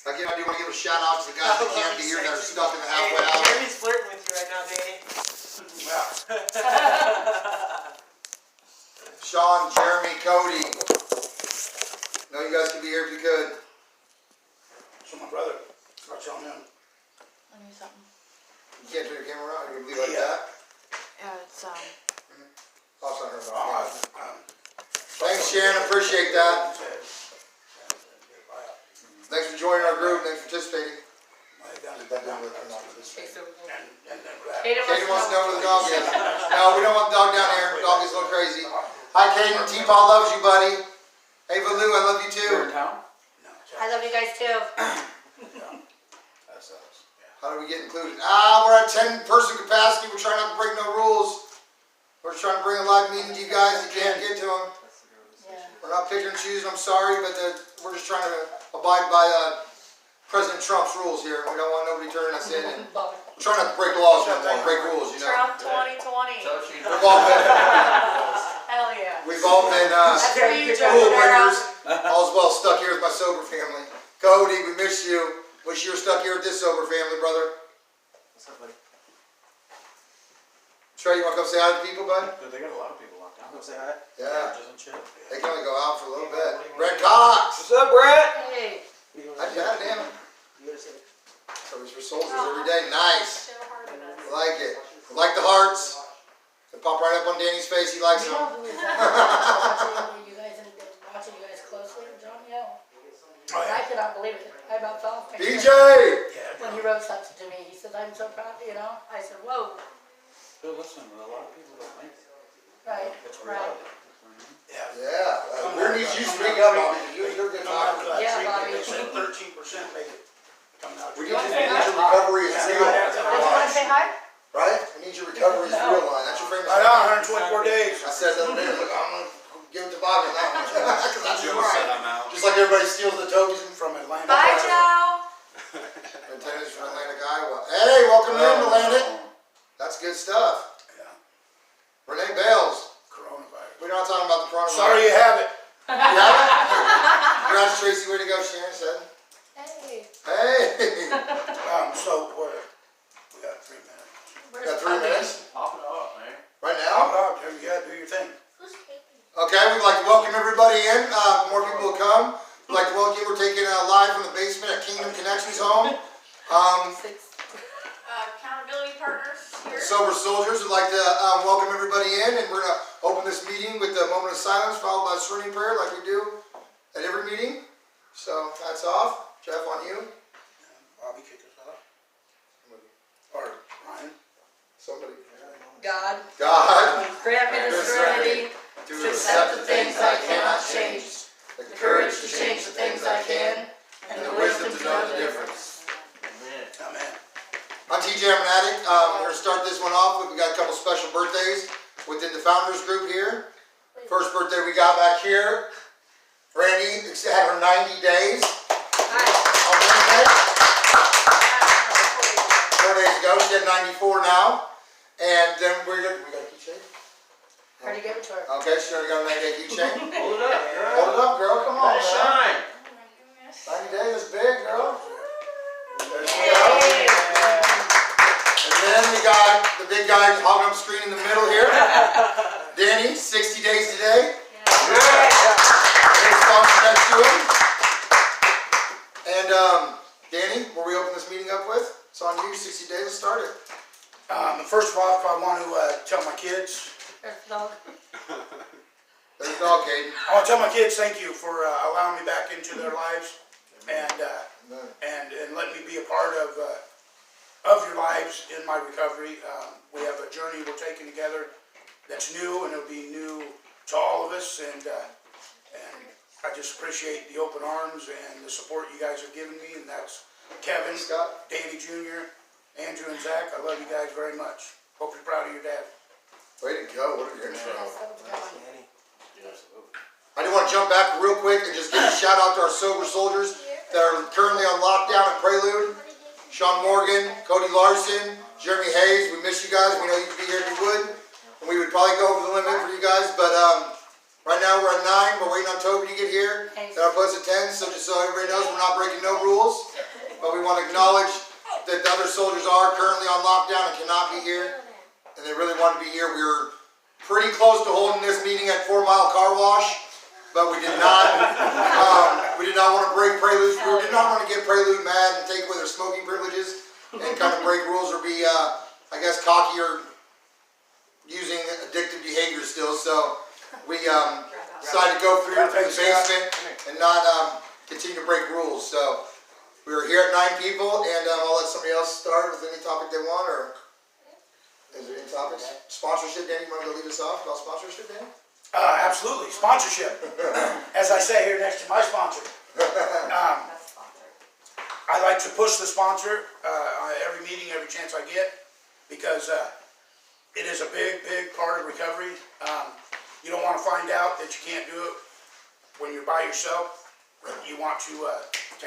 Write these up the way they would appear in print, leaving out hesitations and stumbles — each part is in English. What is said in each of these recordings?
Again, I do want to give a shout out to the guys that can't be here that are stuck in the halfway house. Jeremy's flirting with you right now, Danny. Sean, Jeremy, Cody. Know you guys could be here if you could. So my brother, I'll show him. Let me do something. You can't turn your camera on. You're gonna leave it like that. Yeah, it's I'll sign her about Thanks, Sharon. Appreciate that. Thanks for joining our group. Thanks for participating. Kaden wants to know where the dog is. No, we don't want the dog down here. The dog is a little crazy. Hi, Kaden. T-Paul loves you, buddy. Hey, Valou, I love you too. I love you guys too. How do we get included? We're at 10-person capacity. We're trying not to break no rules. We're just trying to bring a live meeting to you guys. You can't get to them. Yeah. We're not picking and choosing. I'm sorry, but we're just trying to abide by President Trump's rules here. We don't want nobody turning us in. And we're trying not to break laws anymore, break rules, you know. Trump 2020. We've all been, Hell yeah. we've all been rule breakers. All's well stuck here with my sober family. Cody, we miss you. Wish you were stuck here with this sober family, brother. What's up, buddy? Trey, you want to come say hi to people, bud? They got a lot of people locked down. Come say hi. Yeah. Just chill. They can only go out for a little bit. Brett Cox. What's up, Brett? Hey. Damn it. Service for soldiers every day. Nice. I like it. I like the hearts. They pop right up on Danny's face. He likes them. You guys and watching you guys closely, John. I cannot believe it. I about fell off. BJ. When he wrote something to me, he said, "I'm so proud." You know, I said, "Whoa." Dude, listen, a lot of people don't think it. Right. It's Right. reality. Yeah. Where needs you speak up, Bobby? You're a good talker. Yeah, Bobby. They said 13% make it. Coming out. We need your recovery is real. Did you want to say hi? Right? We need your recovery is real line. That's your famous I know, 124 days. I said the other day, I was like, I'm going to give it to Bobby on that one. Because that's your Said line. I'm out. Just like everybody steals the toadies From Atlanta. Bye, Joe. Antennas from Atlantic, Iowa. Hey, welcome in, Atlantic. That's good stuff. Yeah. Renee Bales. Coronavirus. We're not talking about the coronavirus. Sorry you have it. You have it? Congrats, Tracy. Way to go, Sharon said. Hey. Hey. So we got 3 minutes. Where's Got 3 minutes? Pop it off, man. Right Now, now? you gotta do your thing. Okay, we'd like to welcome everybody in. More people will come. We'd like to welcome you. We're taking live from the basement at Kingdom Connections home. Accountability partners here. Sober Soldiers would like to welcome everybody in, and we're going to open this meeting with a moment of silence followed by a surrendering prayer like we do at every meeting. So that's off. Jeff, on you. Bobby, kick us off. Or Ryan. Somebody. God. God. Grant me the serenity To accept the things I cannot change, the the courage to change the things I can, and the wisdom to know the difference. Amen. I'm TJ, I'm an addict. We're going to start this one off with, we got a couple special birthdays within the founders group here. First birthday we got back here. Randy had her 90 days on Wednesday. 4 days ago, she had 94 now. And then we got a keychain. Already gave it to her. Okay, she already got a 90-day keychain. Hold it up, girl. Hold it up, girl. Come on, Nice man. shine. 90 days is big, girl. There she goes. And then we got the big guy hogging up the screen in the middle here. Danny, 60 days today. Next song next to him. And Danny, where we open this meeting up with? It's on you, 60 days, let's start it. First of all, I want to tell my kids. There's the dog. There's the dog, Caden. I want to tell my kids thank you for allowing me back into their lives and letting me be a part of your lives in my recovery. We have a journey we're taking together that's new, and it'll be new to all of us. And I just appreciate the open arms and the support you guys have given me. And that's Kevin, Scott, Davey Jr., Andrew, and Zach. I love you guys very much. Hope you're proud of your dad. way to go. What a good intro. Danny. I do want to jump back real quick and just give a shout out to our sober soldiers that are currently on lockdown at Prelude. Sean Morgan, Cody Larson, Jeremy Hayes. We miss you guys. We know you could be here if you would. And we would probably go over the limit for you guys. But right now we're at 9. We're waiting on Toby to get here. That'll put us at 10. So just so everybody knows, we're not breaking no rules. want to acknowledge that the other soldiers are currently on lockdown and cannot be here. And they really want to be here. We were pretty close to holding this meeting at 4 Mile Car Wash, but we did not. We did not want to break Prelude's. We did not want to get Prelude mad and take away their smoking privileges and kind of break rules or be, I guess, cocky or using addictive behavior still. So we decided to go through the basement and not continue to break rules. So we were here at 9 people, and I'll let somebody else start with any topic they want. Or is there any topics? Sponsorship, Danny, you want to go lead us off about sponsorship, Danny? Absolutely, sponsorship. As I say here next to my sponsor. I like to push the sponsor every meeting, every chance I get, because it is a big, big part of recovery. You don't want to find out that you can't do it when you're by yourself. You want to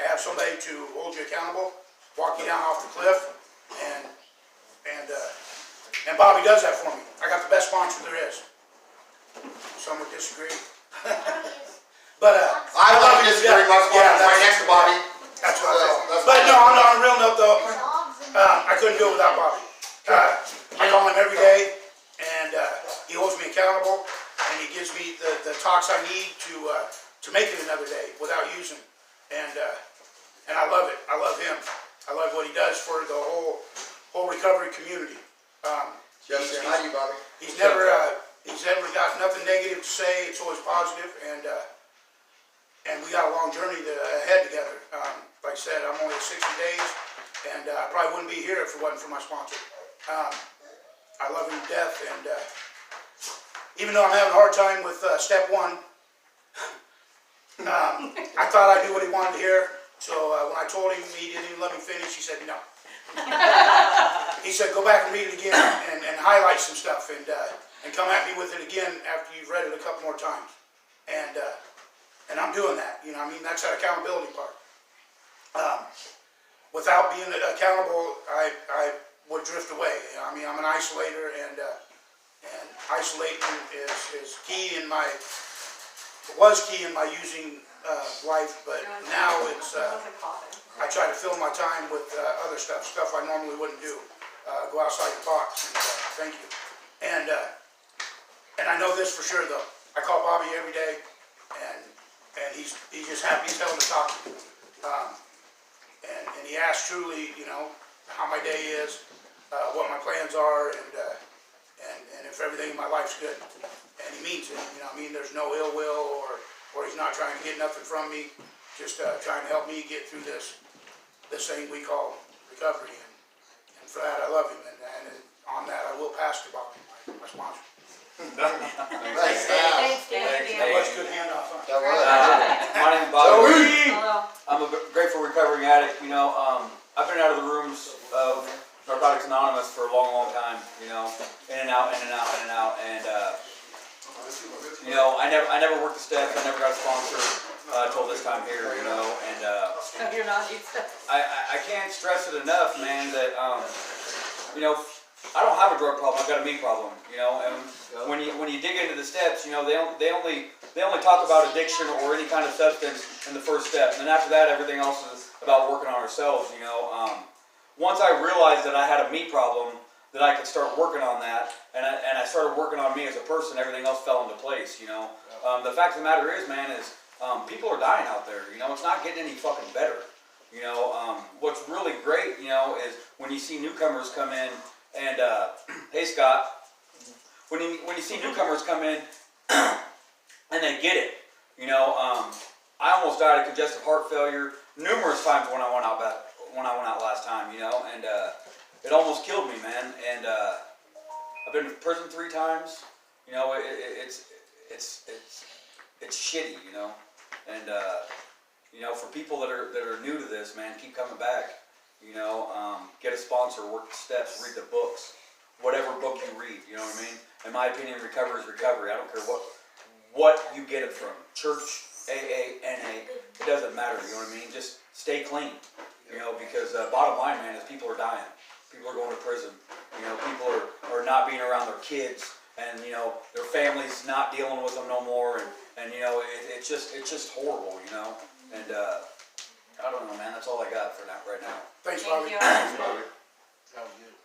have somebody to hold you accountable, walk you down off the cliff, and Bobby does that for me. I got the best sponsor there is. Some would disagree. But I love you disagree. My sponsor is right next to Bobby. That's what I thought. But no, on a real note though, I couldn't do it without Bobby. I call him every day, and he holds me accountable, and he gives me the talks I need to make it another day without using. And I love it. I love him. I love what he does for the whole recovery community. Just saying hi to you, Bobby. He's never got nothing negative to say. It's always positive, and we got a long journey ahead together. Like I said, I'm only at 60 days, and I probably wouldn't be here if it wasn't for my sponsor. I love him to death, and even though I'm having a hard time with step 1, I thought I knew what he wanted to hear. So when I told him he didn't even let me finish, he said no. He said go back and read it again and highlight some stuff and come at me with it again after you've read it a couple more times. And I'm doing that. You know, I mean, that's that accountability part. Without being accountable, I would drift away. You know, I mean, I'm an isolator, and isolating is key in my. Was key in my using life, but now it's. I try to fill my time with other stuff I normally wouldn't do. Go outside the box. And, thank you. And I know this for sure though. I call Bobby every day, and he's just happy as hell to talk to me. And he asks truly, you know, how my day is, what my plans are, and if everything in my life's good. And he means it. You know, I mean, there's no ill will or he's not trying to get nothing from me. Just trying to help me get through this thing we call recovery. And for that, I love him. And on that, I will pass to Bobby, my sponsor. Thanks. That was a good handoff, huh? That was. My name is Bobby. Hello. I'm a grateful recovering addict. You know, I've been out of the rooms of Narcotics Anonymous for a long, long time. You know, in and out, in and out, in and out, and you know, I never worked the steps. I never got a sponsor till this time here. You know, and You're not. I can't stress it enough, man. That you know, I don't have a drug problem. I've got a me problem. You know, and when you dig into the steps, you know, they only talk about addiction or any kind of substance in the first step, and then after that, everything else is about working on ourselves. You know, once I realized that I had a me problem, that I could start working on that, and I started working on me as a person, everything else fell into place. You know, the fact of the matter is, man, is people are dying out there. You know, it's not getting any fucking better. You know, what's really great, you know, is when you see newcomers come in. And hey Scott, when you see newcomers come in and they get it, you know, I almost died of congestive heart failure numerous times when I went out last time, you know, and it almost killed me, man. And I've been to prison 3 times, you know. It's shitty, you know, and you know, for people that are new to this, man, keep coming back. You know, get a sponsor, work the steps, read the books, whatever book you read, you know what I mean? In my opinion, recovery is recovery. I don't care what you get it from. Church, AA, NA, it doesn't matter, you know what I mean? Just stay clean, you know, because bottom line, man, is people are dying. People are going to prison. You know, people are not being around their kids, and, you know, their families not dealing with them no more, and you know, it's just horrible, you know? And I don't know, man. That's all I got for now, right now. Thanks, Thank Bobby. you. Sounds good.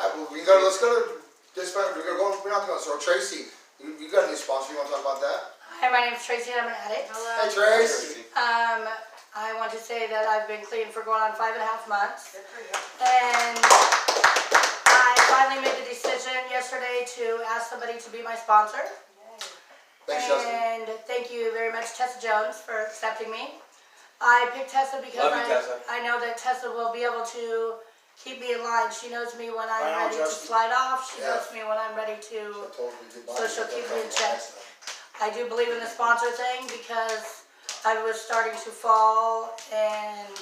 Let's go to dispatch. We're not going to start. Tracy, you got a new sponsor. You want to talk about that? Hi, my name's Tracy and I'm an addict. Hey, Tracy. I want to say that I've been clean for going on 5.5 months. Good for you. And I finally made the decision yesterday to ask somebody to be my sponsor. Thanks, Justin. And thank you very much, Tessa Jones, for accepting me. I picked Tessa because Love you, Tessa. I know that Tessa will be able to keep me in line. She knows me when I'm Right on, ready to Justin. slide off. She Yeah. knows me when I'm ready to. So she'll keep me in check. I do believe in the sponsor thing because I was starting to fall and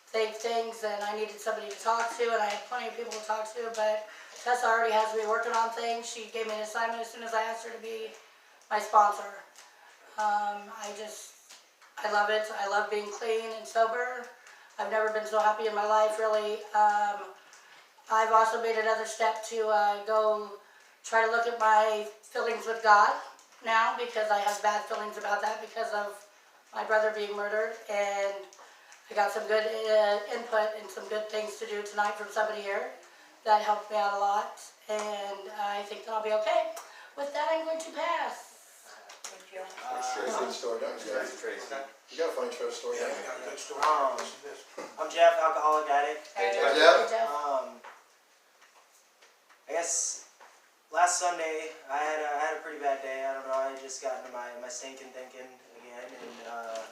think things, and I needed somebody to talk to, and I had plenty of people to talk to, but Tessa already has me working on things. She gave me an assignment as soon as I asked her to be my sponsor. I love it. I love being clean and sober. I've never been so happy in my life, really. I've also made another step to go try to look at my feelings with God now, because I have bad feelings about that because of my brother being murdered, and I got some good input and some good things to do tonight from somebody here that helped me out a lot, and I think that I'll be okay. With that, I'm going to pass. Thank you. Tracy story, don't you? Thanks, Tracy. You got a funny story. Yeah, we got a good story. Listen to this. I'm Jeff, alcoholic addict. Hey, Hey, Jeff. Jeff. I guess last Sunday I had a pretty bad day. I don't know. I just got into my stinking thinking again, and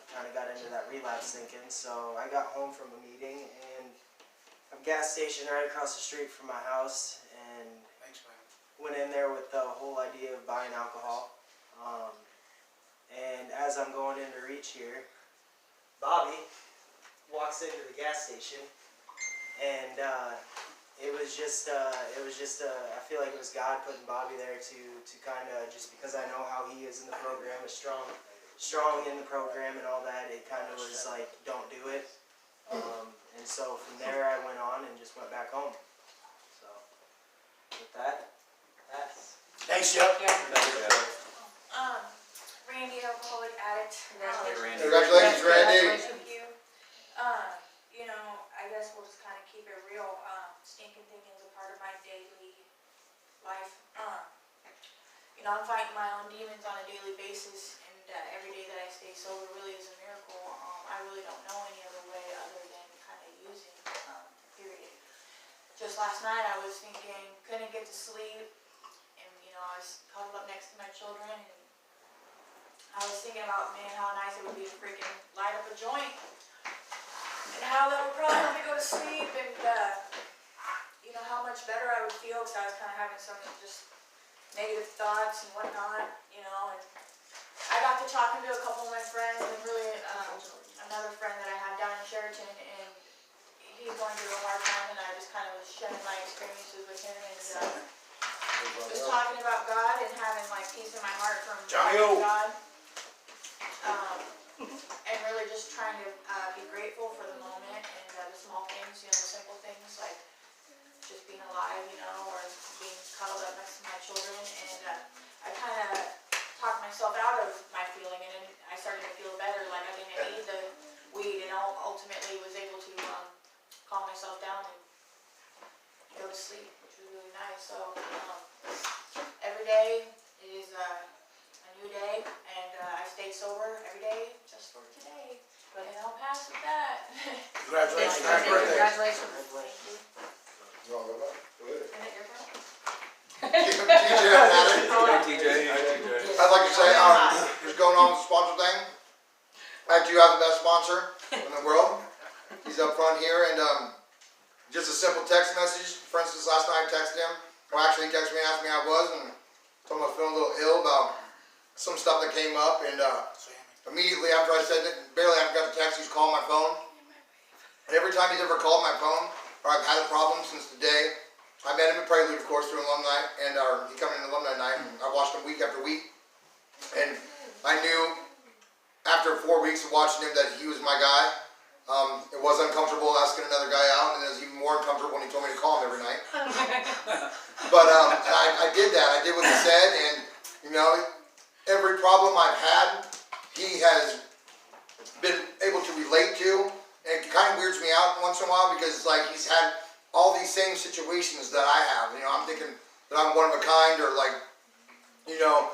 kind of got into that relapse thinking. So I got home from a meeting and a gas station right across the street from my house, and Thanks, man. went in there with the whole idea of buying alcohol. And as I'm going in to reach here, Bobby walks into the gas station, and it was just I feel like it was God putting Bobby there to kind of, just because I know how he is in the program, is strong in the program and all that. It kind of was like, don't do it. And so from there I went on and just went back home. So with that, pass. Thanks, Jeff. Randy, alcoholic addict. Hey, Randy. Congratulations, Randy. Thank you. You know, I guess we'll just kind of keep it real. Stinking thinking is a part of my daily life. You know, I'm fighting my own demons on a daily basis, and every day that I stay sober really is a miracle. I really don't know any other way other than kind of using, period. Just last night I was thinking, couldn't get to sleep, and you know, I was cuddled up next to my children, and I was thinking about, man, how nice it would be to freaking light up a joint, and how that would probably help me go to sleep, and you know, how much better I would feel, because I was kind of having some just negative thoughts and whatnot, you know. And I got to talking to a couple of my friends, and really another friend that I have down in Sheraton, and he's going through a hard time, and I just kind of was sharing my experiences with him, and just talking about God and having like peace in my heart from Johnny O. God. And really just trying to be grateful for the moment and the small things, you know, the simple things like just being alive, you know, or being cuddled up next to my children. And I kind of talked myself out of my feeling, and then I started to feel better, like I didn't need the weed, and ultimately was able to calm myself down and go to sleep, which was really nice. So every day is a new day, and I stay sober every day just for today. And I'll pass with that. Congratulations. Happy birthday. Congratulations. Thank you. You want to go back? Go ahead. Isn't it your turn? TJ, Hey, TJ. I'd like to say, what's going on with the sponsor thing? I do have the best sponsor in the world. He's up front here, and just a simple text message. For instance, last night I texted him, or actually he texted me and asked me how I was, and told him I was feeling a little ill about some stuff that came up, and immediately after I said it, barely after I got the text, he's calling my phone. And every time he's ever called my phone, or I've had a problem since the day, I met him at Prelude, of course, through alumni, and he come in alumni night, and I watched him week after week, and I knew after 4 weeks of watching him that he was my guy. It was uncomfortable asking another guy out, and it was even more uncomfortable when he told me to call him every night. But I did that. I did what he said, and you know, every problem I've had, he has been able to relate to. And it kind of weirds me out once in a while because it's like he's had all these same situations that I have. You know, I'm thinking that I'm one of a kind, or like, you know,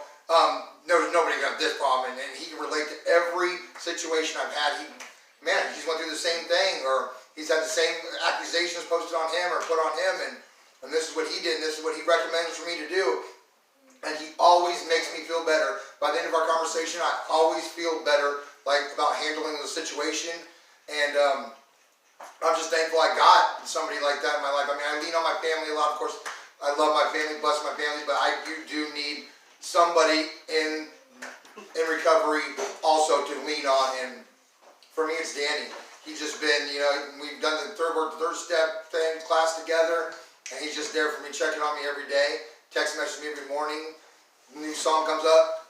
there's nobody gonna have this problem, and he can relate to every situation I've had. He's went through the same thing, or he's had the same accusations posted on him or put on him, and this is what he did, and this is what he recommends for me to do. And he always makes me feel better. By the end of our conversation, I always feel better, like, about handling the situation. And I'm just thankful I got somebody like that in my life. I mean, I lean on my family a lot. Of course, I love my family, bless my family, but I do need somebody in recovery also to lean on. And for me, it's Danny. He's just been, you know, we've done the third step thing class together, and he's just there for me, checking on me every day, text message me every morning. New song comes up.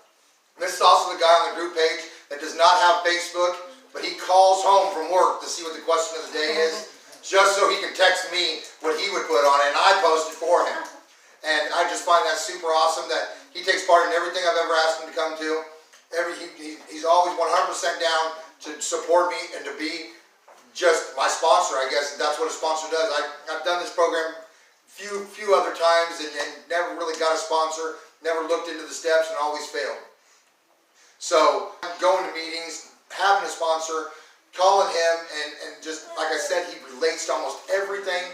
And this is also the guy on the group page that does not have Facebook, but he calls home from work to see what the question of the day is, just so he can text me what he would put on it, and I post it for him. And I just find that super awesome that he takes part in everything I've ever asked him to come to. He's always 100% down to support me and to be just my sponsor, I guess. That's what a sponsor does. I've done this program few other times and never really got a sponsor, never looked into the steps, and always failed. So going to meetings, having a sponsor, calling him, and just like I said, he relates to almost everything.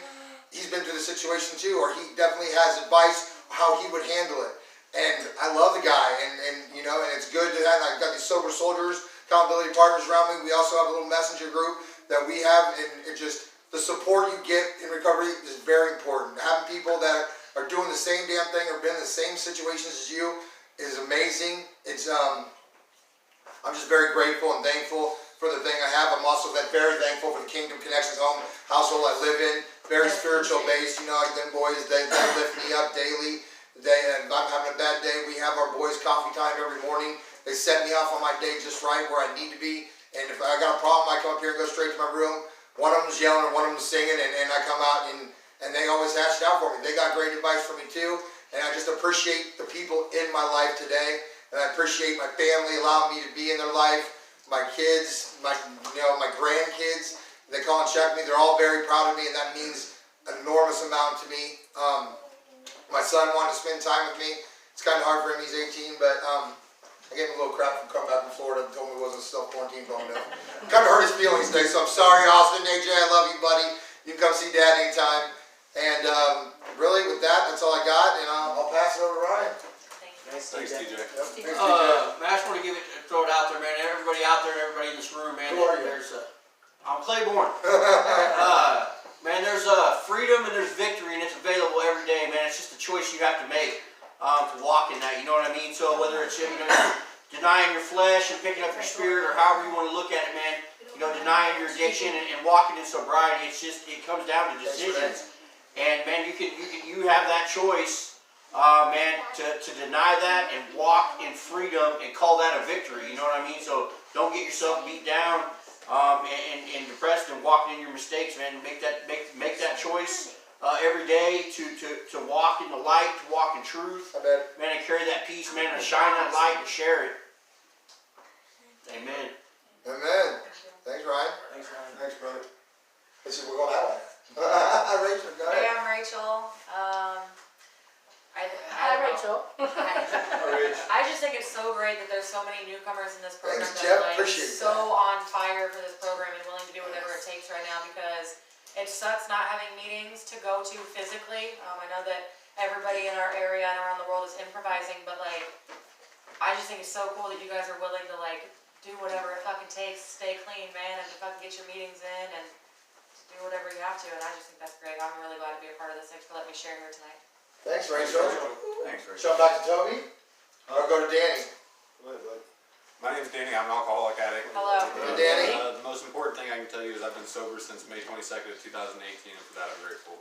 He's been through the situation too, or he definitely has advice how he would handle it. And I love the guy, and you know, and it's good to have. I've got these sober soldiers, accountability partners around me. We also have a little messenger group that we have, and it just, the support you get in recovery is very important. Having people that are doing the same damn thing or been in the same situations as you is amazing. It's I'm just very grateful and thankful for the thing I have. I'm also very thankful for the Kingdom Connections household I live in. Very spiritual based, you know, like them boys, they lift me up daily. If I'm having a bad day, we have our boys' coffee time every morning. They set me off on my day just right where I need to be. And if I got a problem, I come up here and go straight to my room. One of them's yelling and one of them's singing, and I come out and they always hash it out for me. They got great advice for me too. And I just appreciate the people in my life today. And I appreciate my family allowing me to be in their life. My kids, my grandkids, they call and check me. They're all very proud of me, and that means an enormous amount to me. My son wanted to spend time with me. It's kind of hard for him. He's 18, but I gave him a little crap from coming back from Florida and told me he wasn't self-quarantined long enough. Kind of hurt his feelings today, so I'm sorry, Austin. AJ, I love you, buddy. You can come see Dad anytime. And really, with that, that's all I got, and I'll pass it over to Ryan. Nice Thanks, TJ. TJ. Yep. Thanks, Man, I just want to throw it out there, man. Everybody out there, everybody in this room, man. Who are you? I'm Claiborne. Man, there's freedom and there's victory, and it's available every day, man. It's just a choice you have to make to walk in that. You know what I mean? So whether it's denying your flesh and picking up your spirit, or however you want to look at it, man. You know, denying your addiction and walking in sobriety. It comes down to decisions. And man, you have that choice. Man, to deny that and walk in freedom and call that a victory, you know what I mean? So don't get yourself beat down and depressed and walking in your mistakes, man. Make that choice every day to walk in the light, to walk in truth, man, and carry that peace, man, and shine that light and share it. Amen. Amen. Thanks, Ryan. Thanks, Ryan. Thanks, brother. Let's see, we're going that way. Rachel, go Hey, ahead. I'm Rachel. Hi, Rachel. I just think it's so great that there's so many newcomers in this program Thanks, that Jeff. are like Appreciate so that. on fire for this program and willing to do whatever it takes right now, because it sucks not having meetings to go to physically. I know that everybody in our area and around the world is improvising, but like, I just think it's so cool that you guys are willing to like do whatever it fucking takes to stay clean, man, and to fucking get your meetings in and do whatever you have to. And I just think that's great. I'm really glad to be a part of this. Thanks for letting me share here tonight. Thanks, Rachel. Thanks, Rachel. Jump back to Toby. Or go to Danny. My name's Danny. I'm an alcoholic addict. Hello. Hey, Danny. The most important thing I can tell you is I've been sober since May 22nd of 2018, and for that I'm grateful.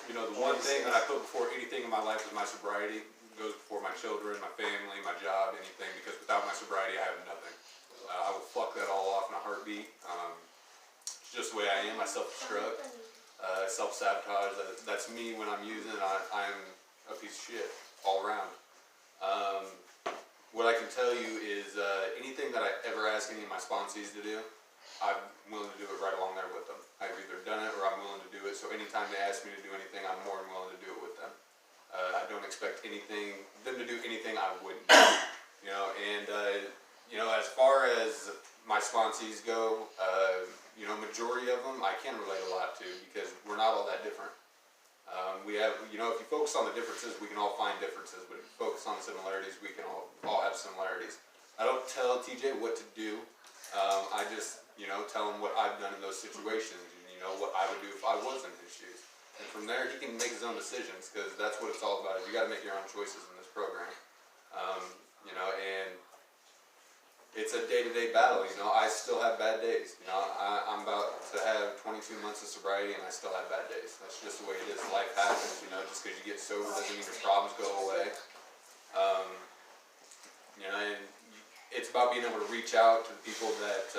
You know, the one thing that I put before anything in my life is my sobriety. It goes before my children, my family, my job, anything, because without my sobriety I have nothing. I will fuck that all off in a heartbeat. It's just the way I am. I self-destruct. Self-sabotage, that's me when I'm using. I'm a piece of shit all around. what I can tell you is anything that I ever ask any of my sponsees to do, I'm willing to do it right along there with them. I've either done it or I'm willing to do it. So anytime they ask me to do anything, I'm more than willing to do it with them. I don't expect them to do anything I wouldn't do. You know, and as far as my sponsees go, majority of them I can relate a lot to because we're not all that different. We have, if you focus on the differences, we can all find differences, but if you focus on the similarities, we can all have similarities. I don't tell TJ what to do. I just, tell him what I've done in those situations and, what I would do if I was in his shoes. And from there, he can make his own decisions because that's what it's all about. You got to make your own choices in this program. And it's a day-to-day battle. I still have bad days. I'm about to have 22 months of sobriety and I still have bad days. That's just the way it is. Life happens, just because you get sober doesn't mean your problems go away. And it's about being able to reach out to the people that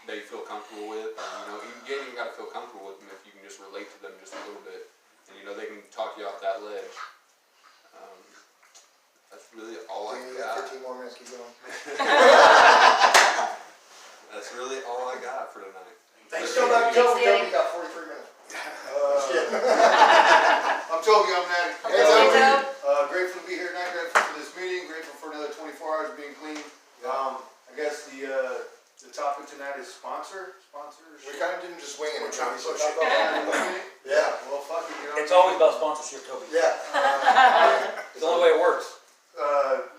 you feel comfortable with. You ain't even got to feel comfortable with them if you can just relate to them just a little bit. And they can talk you off that ledge. That's really all I got. 15 more minutes, keep going. That's really all I got for tonight. Thanks, Still not Toby. Toby got 43 minutes. I'm Toby, I'm Natty. Hey, Toby. Grateful to be here tonight, grateful for this meeting, grateful for another 24 hours of being clean. I guess the topic tonight is sponsors. We kind of didn't just wing it. We're trying to push it. Yeah, well, fuck it. It's always about sponsorship, Toby. Yeah. It's the only way it works.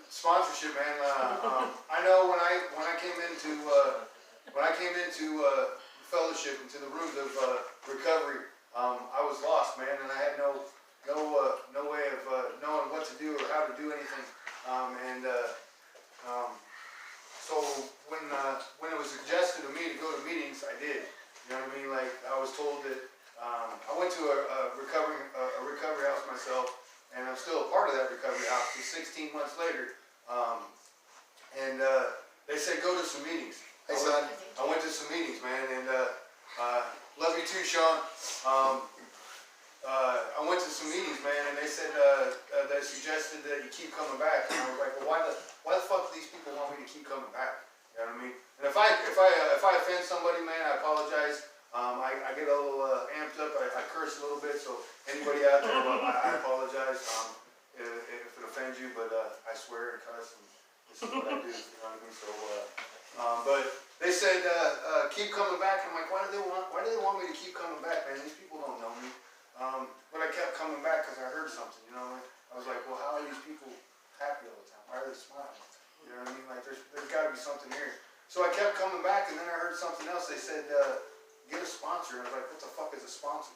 Sponsorship, man. I know when I came into fellowship, into the rooms of recovery, I was lost, man, and I had no way of knowing what to do or how to do anything. So when it was suggested to me to go to meetings, I did. You know what I mean? Like I was told that I went to a recovery house myself. And I'm still a part of that recovery house. 16 months later, they said go to some meetings. Hey son, I went to some meetings, man, and love you too, Sean. I went to some meetings, man, and they said they suggested that you keep coming back. And I was like, well, why the fuck do these people want me to keep coming back? You know what I mean? And if I offend somebody, man, I apologize. I get a little amped up. I curse a little bit, so anybody out there, I apologize if it offends you, but I swear and cuss, and this is what I do, you know what I mean? So, but they said, keep coming back. I'm like, why do they want me to keep coming back, man? These people don't know me. But I kept coming back because I heard something, you know? I was like, well, how are these people happy all the time? Why are they smiling? You know what I mean? Like, there's got to be something here. So I kept coming back, and then I heard something else. They said, get a sponsor. And I was like, what the fuck is a sponsor?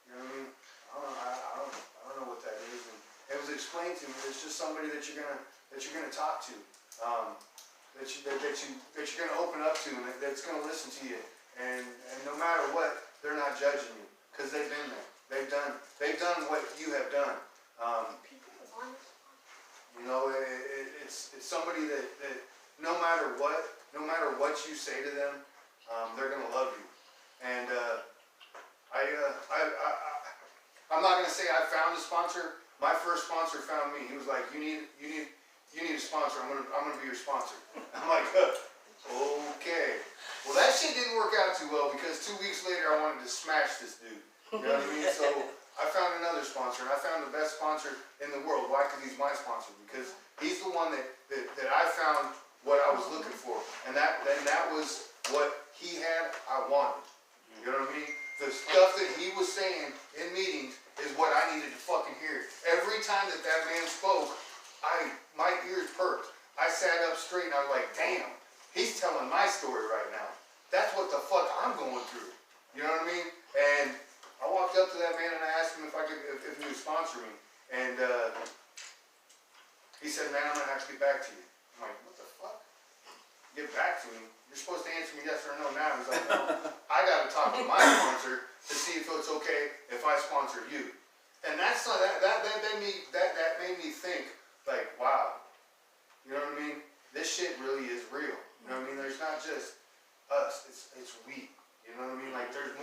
You know what I mean? I don't know what that is. And it was explained to me. It's just somebody that you're gonna talk to, that you're gonna open up to, and that's gonna listen to you. And no matter what, they're not judging you because they've been there. They've done what you have done. It's somebody that no matter what you say to them, they're gonna love you. And I'm not gonna say I found a sponsor. My first sponsor found me. He was like, you need a sponsor. I'm gonna be your sponsor. I'm like, okay. Well, that shit didn't work out too well because 2 weeks later I wanted to smash this dude. You know what I mean? So I found another sponsor, and I found the best sponsor in the world. Why? Because he's my sponsor. Because he's the one that I found what I was looking for, and that was what he had. I wanted. You know what I mean? The stuff that he was saying in meetings is what I needed to fucking hear. Every time that man spoke, my ears perked. I sat up straight and I was like, damn, he's telling my story right now. That's what the fuck I'm going through. You know what I mean? And I walked up to that man and I asked him if he would sponsor me. And he said, man, I'm gonna have to get back to you. I'm like, what the fuck? Get back to me? You're supposed to answer me yes or no now. He's like, no, I gotta talk to my sponsor to see if it's okay if I sponsor you. And that's not, that made me think, like, wow. You know what I mean? This shit really is real. You know what I mean? There's not just us, it's we. You know what I mean? Like there's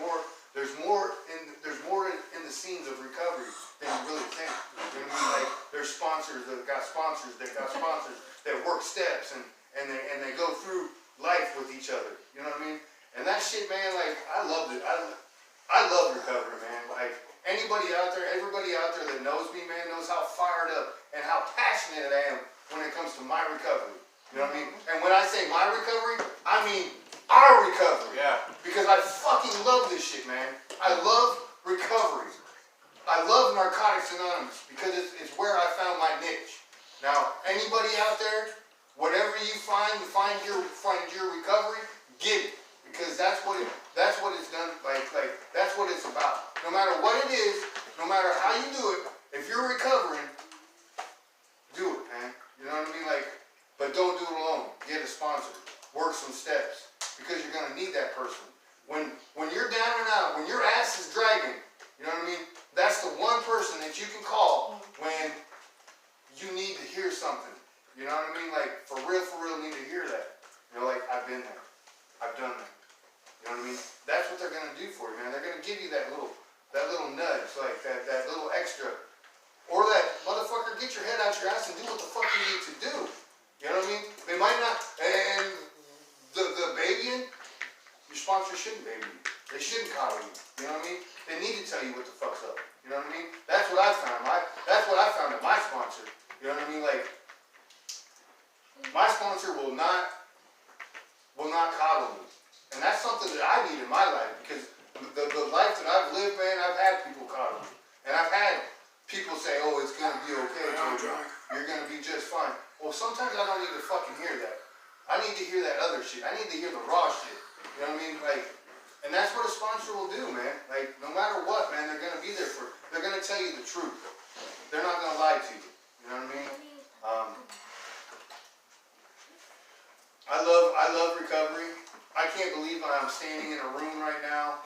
more in the scenes of recovery than you really think. You know what I mean? Like there's sponsors that got sponsors that work steps and they go through life with each other. You know what I mean? And that shit, man, like I loved it. I love recovery, man. Like anybody out there, everybody out there that knows me, man, knows how fired up and how passionate I am when it comes to my recovery. You know what I mean? And when I say my recovery, I mean our recovery. Yeah. Because I fucking love this shit, man. I love recovery. I love Narcotics Anonymous because it's where I found my niche. Now, anybody out there, whatever you find your recovery, get it. Because that's what it's done, like that's what it's about. No matter what it is, no matter how you do it, if you're recovering, do it, man. You know what I mean? Like, but don't do it alone. Get a sponsor. Work some steps. Because you're gonna need that person. When you're down and out, when your ass is dragging, you know what I mean? That's the one person that you can call when you need to hear something. You know what I mean? Like for real need to hear that. You know, like I've been there. I've done that. You know what I mean? That's what they're gonna do for you, man. They're gonna give you that little nudge, like that little extra. Or that motherfucker, get your head out your ass and do what the fuck you need to do. You know what I mean? They might not, and the babying, your sponsor shouldn't baby you. They shouldn't coddle you. You know what I mean? They need to tell you what the fuck's up. You know what I mean? That's what I found. That's what I found at my sponsor. You know what I mean? Like, my sponsor will not coddle me. And that's something that I need in my life because the life that I've lived, man, I've had people coddle me. And I've had people say, oh, it's going to be okay, you're going to be just fine. Well, sometimes I don't need to fucking hear that. I need to hear that other shit. I need to hear the raw shit. You know what I mean? Like, and that's what a sponsor will do, man. Like, no matter what, man, they're going to be there they're going to tell you the truth. They're not going to lie to you. You know what I mean? I love recovery. I can't believe I'm standing in a room right now,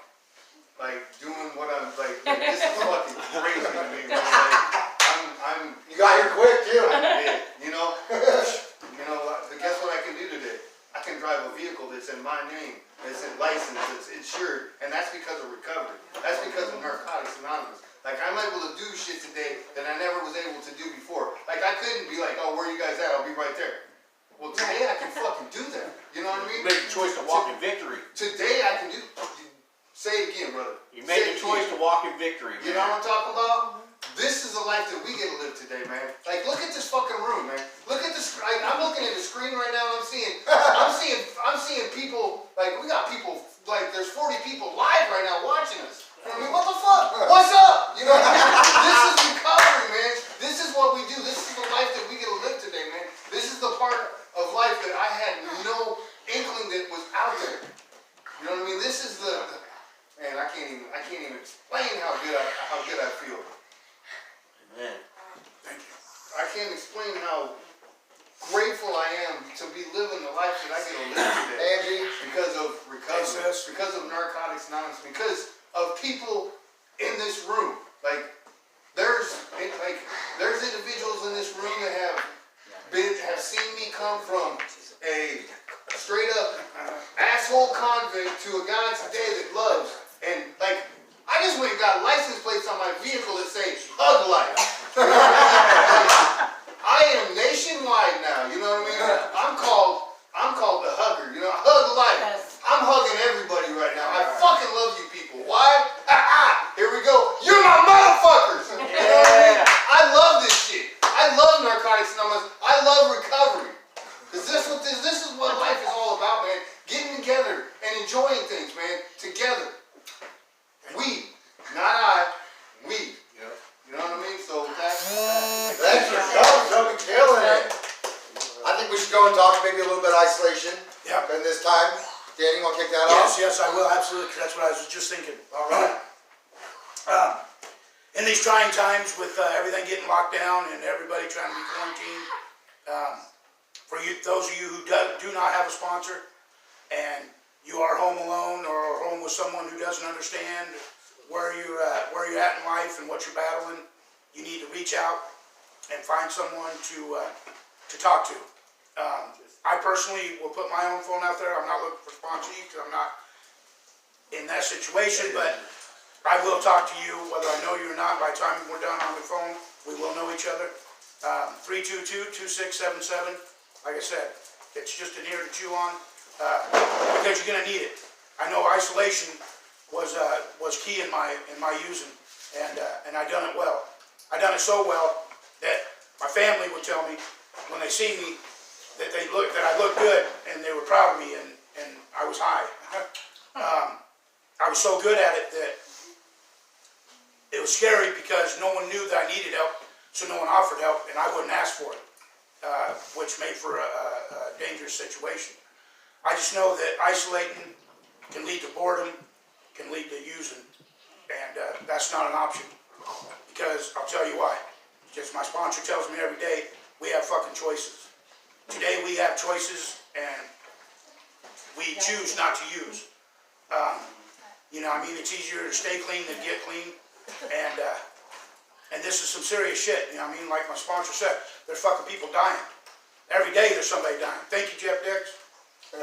like doing what I'm like. This is fucking crazy to me, man. Like, You got here quick too. I did, you know. Guess what I can do today? I can drive a vehicle that's in my name, that's in license, that's insured, and that's because of recovery. That's because of Narcotics Anonymous. Like I'm able to do shit today that I never was able to do before. Like I couldn't be like, oh, where are you guys at? I'll be right there. Well, today I can fucking do that. You know what I mean? You made the choice to walk in victory. Today I can do. Say it again, brother. You made the choice to walk in victory. You know what I'm talking about? This is the life that we get to live today, man. Like, look at this fucking room, man. Look at this. I'm looking at the screen right now, and I'm seeing people. Like, we got people. Like, there's 40 people live right now watching us. I mean, what the fuck? What's up? You know what I mean? This is recovery, man. This is what we do. This is the life that we get to live today, man. This is the part of life that I had no inkling that was out there. You know what I mean? This is the man. I can't even explain how good I feel. Man, thank you. I can't explain how grateful I am to be living the life that I get to live today. Angie, because of recovery, because of Narcotics Anonymous, because of people in this room. Like there's individuals in this room that have seen me come from a straight up asshole convict to a guy today that loves and like. I just went and got license plates on my vehicle that say Hug Life. I am nationwide now, you know what I mean? I'm called the hugger, you know, Hug Life. I'm hugging everybody right now. I fucking love you people. Why? Here we go. You're my motherfuckers. You know what I mean? I love this shit. I love Narcotics Anonymous. I love recovery. Because this is what life is all about, man. Getting together and enjoying things, man, together. We, not I, we. Yep. You know what I mean? So Thanks for coming, killing it. I think we should go and talk maybe a little bit of isolation. Yep. And this time, Danny, want to kick that off? Yes, I will, absolutely, 'cause that's what I was just thinking. All right. In these trying times with everything getting locked down and everybody trying to be quarantined, for you, those of you who do not have a sponsor and you are home alone or home with someone who doesn't understand where you're at in life and what you're battling, you need to reach out and find someone to talk to. I personally will put my own phone out there. I'm not looking for sponsorship because I'm not in that situation, but I will talk to you, whether I know you or not. By the time we're done on the phone, we will know each other. 322-2677. Like I said, it's just an ear to chew on, because you're gonna need it. I know isolation was key in my using, and I done it well. I done it so well that my family would tell me when they see me that I looked good, and they were proud of me, and I was high. I was so good at it that it was scary because no one knew that I needed help, so no one offered help, and I wouldn't ask for it, which made for a dangerous situation. I just know that isolating can lead to boredom, can lead to using, and that's not an option, because I'll tell you why. Just my sponsor tells me every day, we have fucking choices. Today we have choices, and we choose not to use. You know, I mean, it's easier to stay clean than get clean, and this is some serious shit. You know what I mean? Like my sponsor said, there's fucking people dying. Every day there's somebody dying. Thank you, Jeff Dix.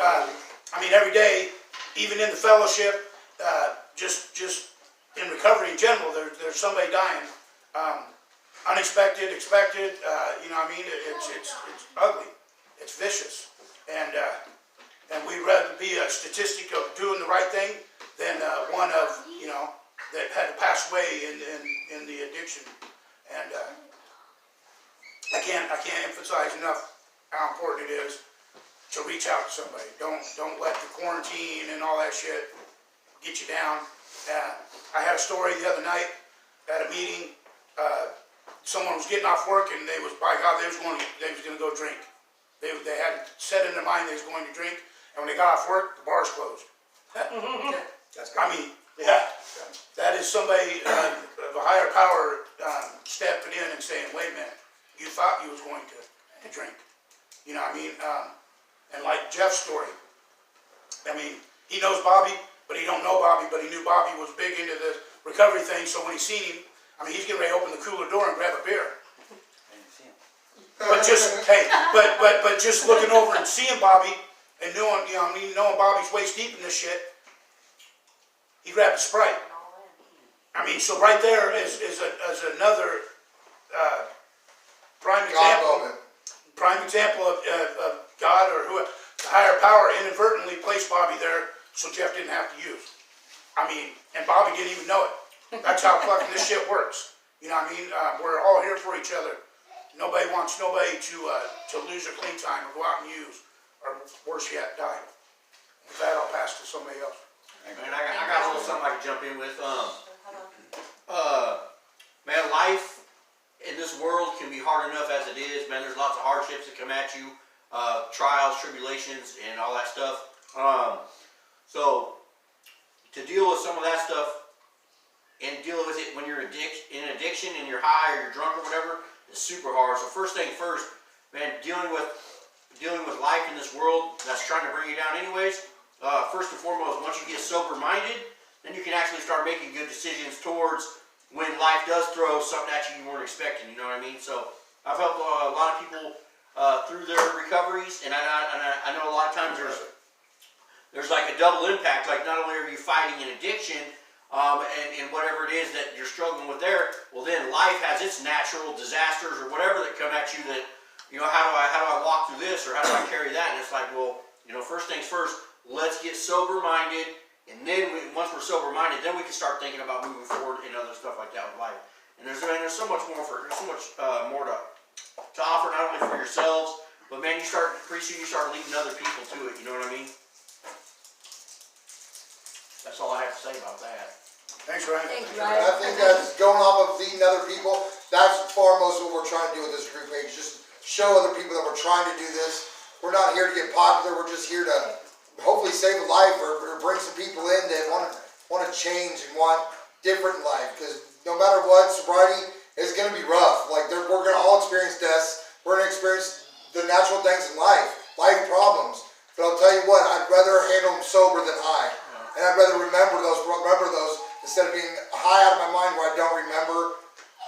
I mean, every day, even in the fellowship, just in recovery in general, there's somebody dying. Unexpected, expected, you know what I mean? It's ugly. It's vicious. And we'd rather be a statistic of doing the right thing than one of, you know, that had to pass away in the addiction. And I can't emphasize enough how important it is to reach out to somebody. Don't let the quarantine and all that shit get you down. I had a story the other night at a meeting. Someone was getting off work, and they was, by God, they was gonna go drink. They had set in their mind they was going to drink, and when they got off work, the bar's closed. I mean, yeah, that is somebody of a higher power stepping in and saying, "Wait a minute, you thought you was going to drink." You know what I mean? And like Jeff's story, I mean, he knows Bobby, but he don't know Bobby, but he knew Bobby was big into the recovery thing, so when he seen him, I mean, he's getting ready to open the cooler door and grab a beer. But just, hey, but just looking over and seeing Bobby, and knowing, you know, I mean, knowing Bobby's waist deep in this shit, he grabbed a Sprite. I mean, so right there is another prime example of God or who, the higher power inadvertently placed Bobby there so Jeff didn't have to use. I mean, and Bobby didn't even know it. That's how fucking this shit works. You know what I mean? We're all here for each other. Nobody wants nobody to lose their clean time or go out and use, or worse yet, die. With that, I'll pass to somebody else. Man, I got a little something I can jump in with. Man, life in this world can be hard enough as it is. Man, there's lots of hardships that come at you, trials, tribulations, and all that stuff. So to deal with some of that stuff and deal with it when you're in addiction and you're high or you're drunk or whatever, is super hard. So first thing first, man, dealing with life in this world that's trying to bring you down anyways. First and foremost, once you get sober-minded, then you can actually start making good decisions towards when life does throw something at you weren't expecting, you know what I mean? So I've helped a lot of people through their recoveries, and I know a lot of times there's like a double impact. Like, not only are you fighting an addiction and whatever it is that you're struggling with there, well then life has its natural disasters or whatever that come at you that, you know, how do I walk through this, or how do I carry that? And it's like, well, you know, first things first, let's get sober-minded, and then once we're sober-minded, then we can start thinking about moving forward and other stuff like that with life. And there's so much more more to offer, not only for yourselves, but man, pretty soon you start leading other people to it. You know what I mean? That's all I have to say about that. Thanks, Ryan. Thank you, I Ryan. think that's going off of leading other people. That's foremost what we're trying to do with this group page. Just show other people that we're trying to do this. We're not here to get popular. We're just here to hopefully save a life or bring some people in that want to change and want different life. Because no matter what, sobriety is going to be rough. Like, we're going to all experience deaths. We're going to experience the natural things in life problems. But I'll tell you what, I'd rather handle them sober than high. And I'd rather remember those instead of being high out of my mind where I don't remember.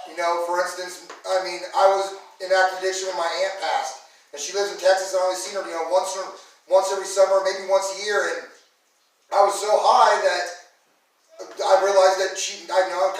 You know, for instance, I mean, I was in active addiction when my aunt passed. And she lives in Texas, and I only seen her, you know, once every summer, maybe once a year. And I was so high that I know,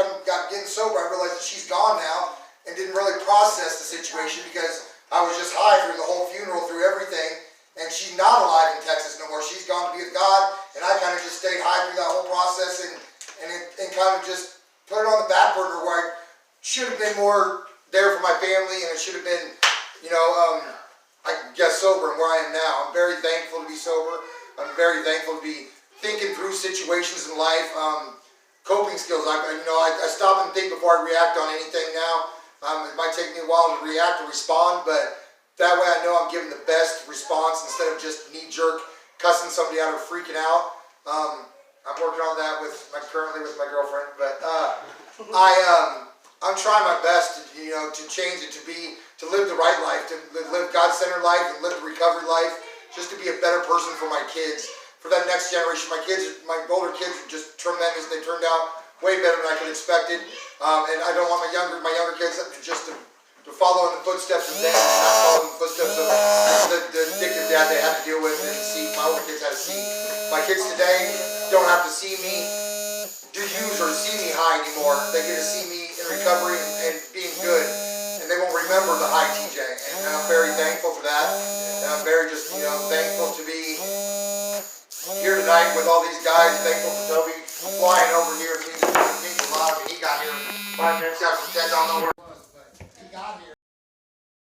getting sober, I realized that she's gone now and didn't really process the situation because I was just high through the whole funeral, through everything. And she's not alive in Texas no more. She's gone to be with God, and I kind of just stayed high through that whole process and kind of just put it on the back burner where I should have been more there for my family, and it should have been, you know, I guess sober and where I am now. I'm very thankful to be sober. I'm very thankful to be thinking through situations in life. Coping skills. I stop and think before I react on anything now. It might take me a while to react or respond, but that way I know I'm giving the best response instead of just knee-jerk cussing somebody out or freaking out. I'm working on that currently with my girlfriend, but I'm trying my best to change it, to live the right life, to live God-centered life and live the recovery life, just to be a better person for my kids, for that next generation. My older kids are just tremendous. They turned out way better than I could have expected, and I don't want my younger kids to follow in the footsteps of them, and not follow in the footsteps of the addictive dad they had to deal with and see. My older kids had to see. My kids today don't have to see me use or see me high anymore. They get to see me in recovery and being good, and they won't remember the high TJ. And I'm very thankful for that, and I'm very just thankful to be here tonight with all these guys. Thankful for Toby flying over here. It means a lot. I mean, he got here 5 minutes after 10. I don't know where.